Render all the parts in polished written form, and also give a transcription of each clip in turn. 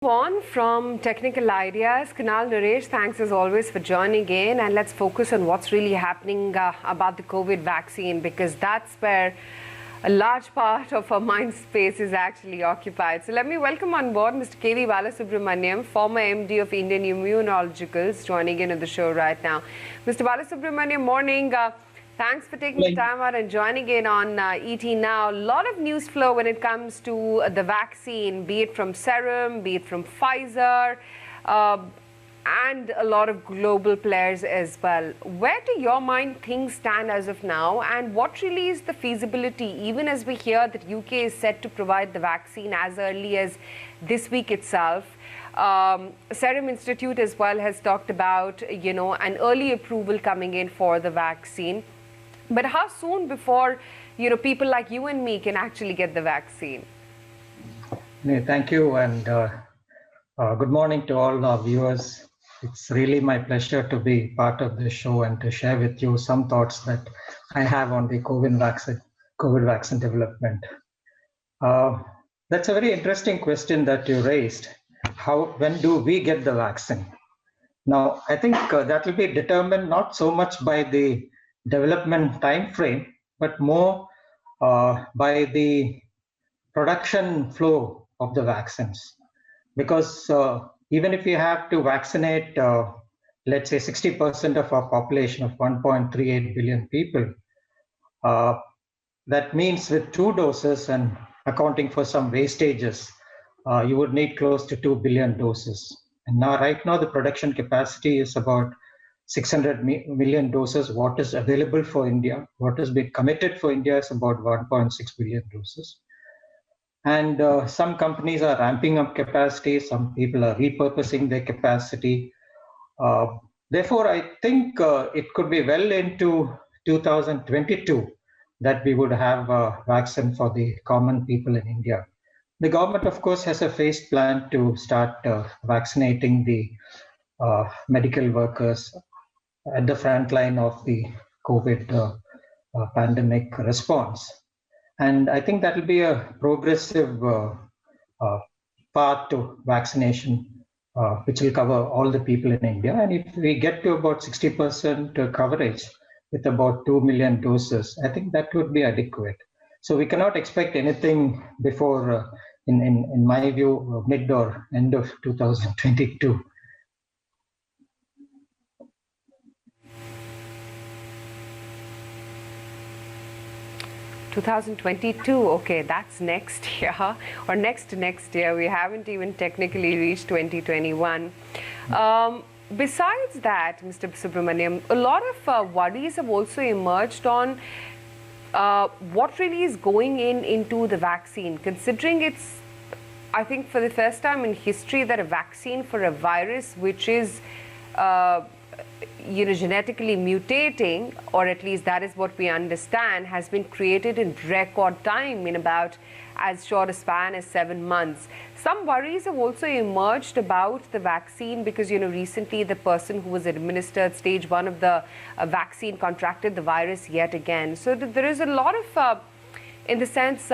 On from technical ideas, Kunal, Naresh, thanks as always for joining in, and let's focus on what's really happening about the COVID vaccine, because that's where a large part of our mind space is actually occupied. So let me welcome on board Mr. K.V Balasubramaniam, former MD of Indian Immunologicals, joining in on the show right now. Mr. Balasubramaniam, morning. Thanks for taking the time out and joining in on ET Now. A lot of news flow when it comes to the vaccine, be it from Serum, be it from Pfizer, and a lot of global players as well. Where to your mind things stand as of now, and what really is the feasibility, even as we hear that UK is set to provide the vaccine as early as this week itself? Serum Institute as well has talked about, an early approval coming in for the vaccine. But how soon before, people like you and me can actually get the vaccine? Thank you, and good morning to all our viewers. It's really my pleasure to be part of this show and to share with you some thoughts that I have on the COVID vaccine development. That's a very interesting question that you raised. When do we get the vaccine? Now, I think that will be determined not so much by the development time frame, but more by the production flow of the vaccines. Because even if we have to vaccinate, let's say 60% of our population of 1.38 billion people, that means with 2 doses and accounting for some wastages, you would need close to 2 billion doses. And right now, the production capacity is about 600 million doses. What is available for India, what has been committed for India is about 1.6 billion doses. And some companies are ramping up capacity, some people are repurposing their capacity. Therefore, I think it could be well into 2022 that we would have a vaccine for the common people in India. The government, of course, has a phased plan to start vaccinating the medical workers at the front line of the COVID pandemic response. And I think that will be a progressive path to vaccination, which will cover all the people in India. And if we get to about 60% coverage with about 2 million doses, I think that would be adequate. So we cannot expect anything before, in my view, mid or end of 2022. 2022, okay, that's next year or next to next year. We haven't even technically reached 2021. Besides that, Mr. Subramaniam, a lot of worries have also emerged on what really is going into the vaccine, considering it's, I think, for the first time in history that a vaccine for a virus which is genetically mutating, or at least that is what we understand, has been created in record time, in about as short a span as 7 months. Some worries have also emerged about the vaccine because, recently the person who was administered stage 1 of the vaccine contracted the virus yet again. So there is a lot of, in the sense,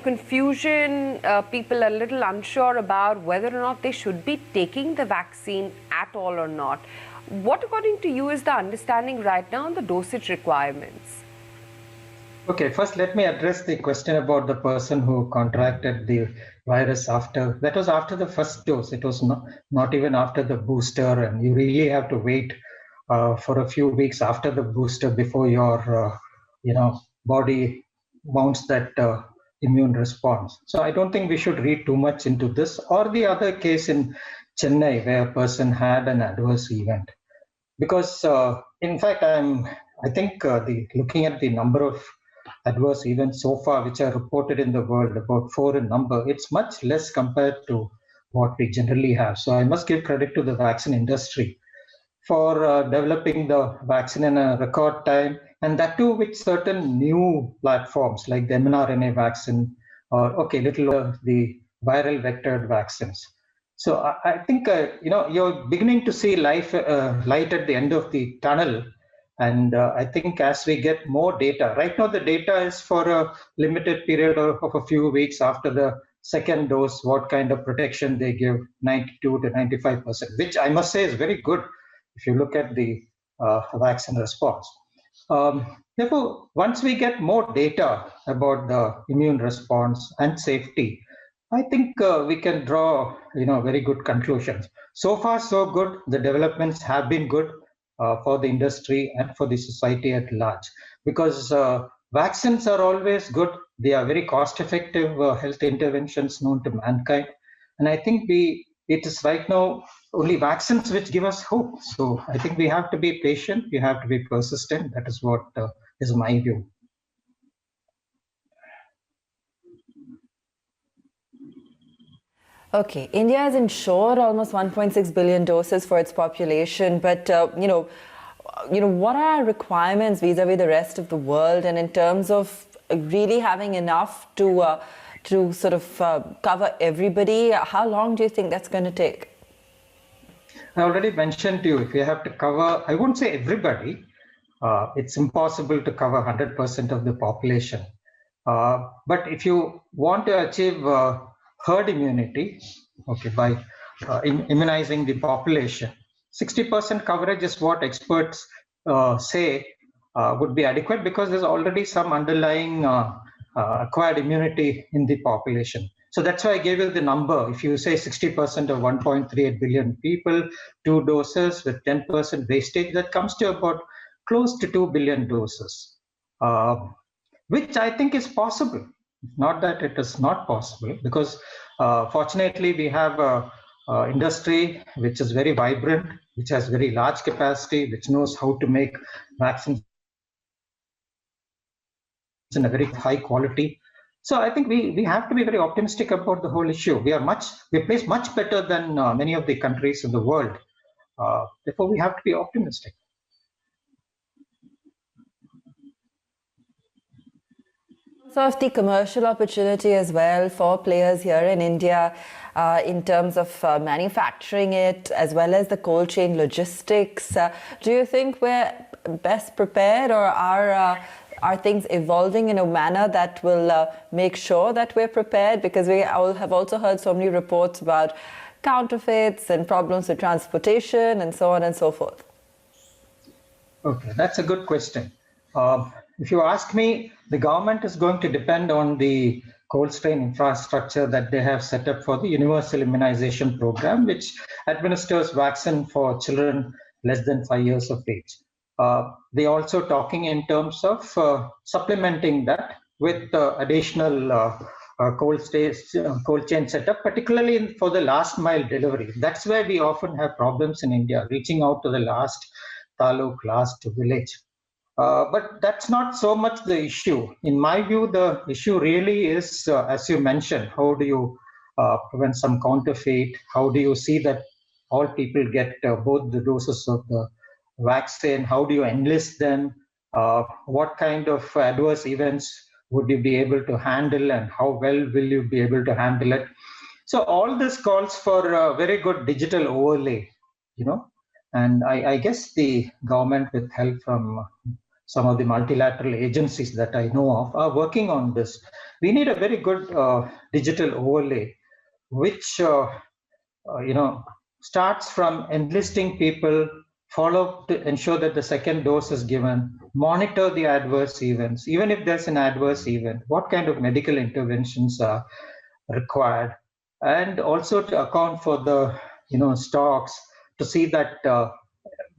confusion, people are a little unsure about whether or not they should be taking the vaccine at all or not. What, according to you, is the understanding right now on the dosage requirements? Okay, first let me address the question about the person who contracted the virus after. That was after the first dose. It was not even after the booster, and you really have to wait for a few weeks after the booster before your body mounts that immune response. So I don't think we should read too much into this, or the other case in Chennai where a person had an adverse event. Because in fact, I think looking at the number of adverse events so far which are reported in the world, about 4 in number, it's much less compared to what we generally have. So I must give credit to the vaccine industry for developing the vaccine in a record time, and that too with certain new platforms like the mRNA vaccine or the viral vectored vaccines. So I think you're beginning to see light at the end of the tunnel, and I think as we get more data, right now the data is for a limited period of a few weeks after the second dose, what kind of protection they give, 92 to 95%, which I must say is very good if you look at the vaccine response. Therefore, once we get more data about the immune response and safety, I think we can draw, very good conclusions. So far, so good. The developments have been good for the industry and for the society at large, because vaccines are always good. They are very cost-effective health interventions known to mankind, and I think it is right now only vaccines which give us hope. So I think we have to be patient. We have to be persistent. That is what is my view. Okay, India has ensured almost 1.6 billion doses for its population, but what are our requirements vis-a-vis the rest of the world, and in terms of really having enough to sort of cover everybody? How long do you think that's going to take? I already mentioned to you, if you have to cover, I won't say everybody, it's impossible to cover 100% of the population. But if you want to achieve herd immunity, okay, by immunizing the population, 60% coverage is what experts say would be adequate, because there's already some underlying acquired immunity in the population. So that's why I gave you the number. If you say 60% of 1.38 billion people, 2 doses with 10% wastage, that comes to about close to 2 billion doses, which I think is possible. Not that it is not possible, because fortunately we have a industry which is very vibrant, which has very large capacity, which knows how to make vaccines in a very high quality. So I think we have to be very optimistic about the whole issue. We're placed much better than many of the countries in the world. Therefore, we have to be optimistic. So of the commercial opportunity as well for players here in India, in terms of manufacturing it, as well as the cold chain logistics, do you think we're best prepared, or are things evolving in a manner that will make sure that we're prepared? Because we all have also heard so many reports about counterfeits and problems with transportation and so on and so forth. Okay, that's a good question. If you ask me, the government is going to depend on the cold chain infrastructure that they have set up for the universal immunization program, which administers vaccine for children less than 5 years of age. They're also talking in terms of supplementing that with additional cold chain setup, particularly for the last mile delivery. That's where we often have problems in India, reaching out to the last taluk, last village. But that's not so much the issue. In my view, the issue really is, as you mentioned, how do you prevent some counterfeit? How do you see that all people get both the doses of the vaccine? How do you enlist them? What kind of adverse events would you be able to handle, and how well will you be able to handle it? So all this calls for a very good digital overlay, and I guess the government, with help from some of the multilateral agencies that I know of, are working on this. We need a very good digital overlay, which starts from enlisting people, follow to ensure that the second dose is given, monitor the adverse events. Even if there's an adverse event, what kind of medical interventions are required, and also to account for the stocks, to see that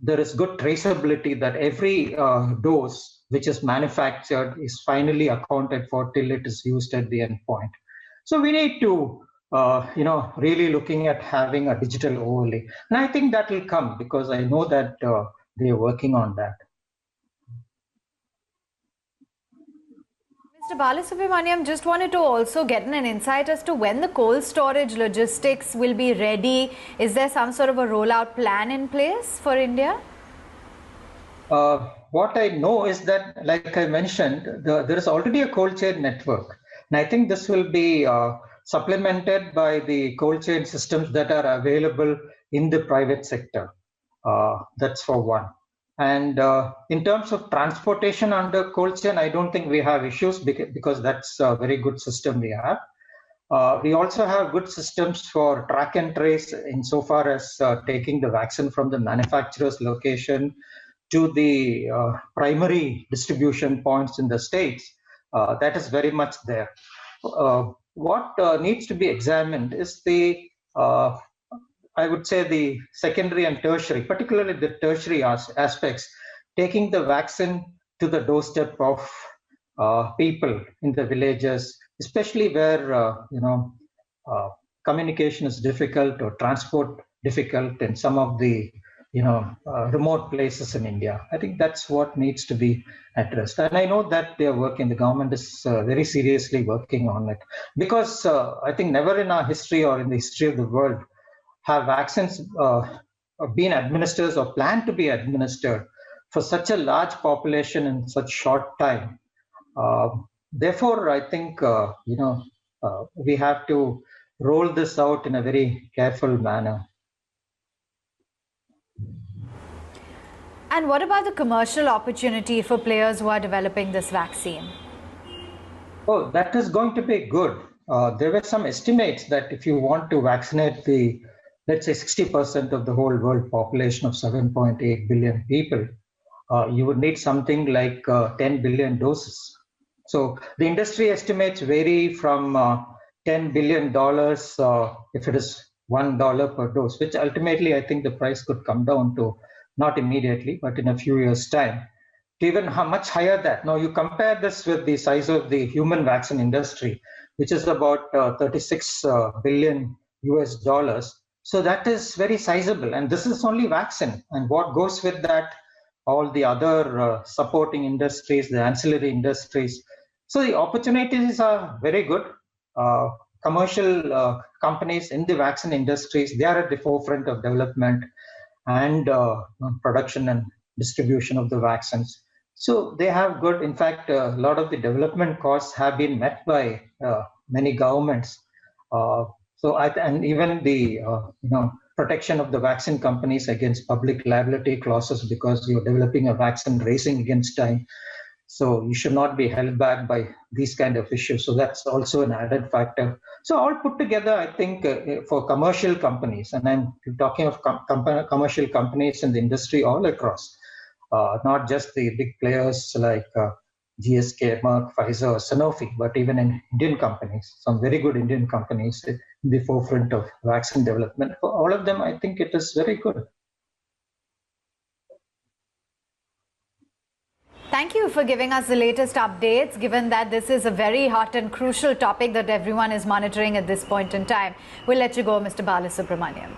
there is good traceability, that every dose which is manufactured is finally accounted for till it is used at the end point. So we need to, really looking at having a digital overlay. And I think that will come, because I know that they are working on that. Mr. Balasubramaniam, just wanted to also get an insight as to when the cold storage logistics will be ready. Is there some sort of a rollout plan in place for India? What I know is that, like I mentioned, there is already a cold chain network. And I think this will be supplemented by the cold chain systems that are available in the private sector. That's for one. And in terms of transportation under cold chain, I don't think we have issues, because that's a very good system we have. We also have good systems for track and trace insofar as taking the vaccine from the manufacturer's location to the primary distribution points in the states. That is very much there. What needs to be examined is I would say the secondary and tertiary, particularly the tertiary aspects, taking the vaccine to the doorstep of people in the villages, especially where communication is difficult or transport difficult in some of the remote places in India. I think that's what needs to be addressed, and I know that they are working. The government is very seriously working on it, because I think never in our history or in the history of the world have vaccines been administered or planned to be administered for such a large population in such short time. Therefore, I think we have to roll this out in a very careful manner. And what about the commercial opportunity for players who are developing this vaccine? Oh, that is going to be good. There were some estimates that if you want to vaccinate let's say 60% of the whole world population of 7.8 billion people, you would need something like 10 billion doses. So the industry estimates vary from $10 billion if it is $1 per dose, which ultimately I think the price could come down to, not immediately, but in a few years' time, to even much higher that. Now you compare this with the size of the human vaccine industry, which is about 36 billion US dollars. So that is very sizable, and this is only vaccine. And what goes with that, all the other supporting industries, the ancillary industries. So the opportunities are very good. Commercial companies in the vaccine industries, they are at the forefront of development and production and distribution of the vaccines. So they have good, in fact, a lot of the development costs have been met by many governments. And even the protection of the vaccine companies against public liability clauses, because you're developing a vaccine racing against time. So you should not be held back by these kind of issues. So that's also an added factor. So all put together, I think for commercial companies, and I'm talking of commercial companies in the industry all across, not just the big players like GSK, Merck, Pfizer, Sanofi, but even in Indian companies, some very good Indian companies in the forefront of vaccine development. For all of them, I think it is very good. Thank you for giving us the latest updates, given that this is a very hot and crucial topic that everyone is monitoring at this point in time. We'll let you go, Mr. Balasubramaniam.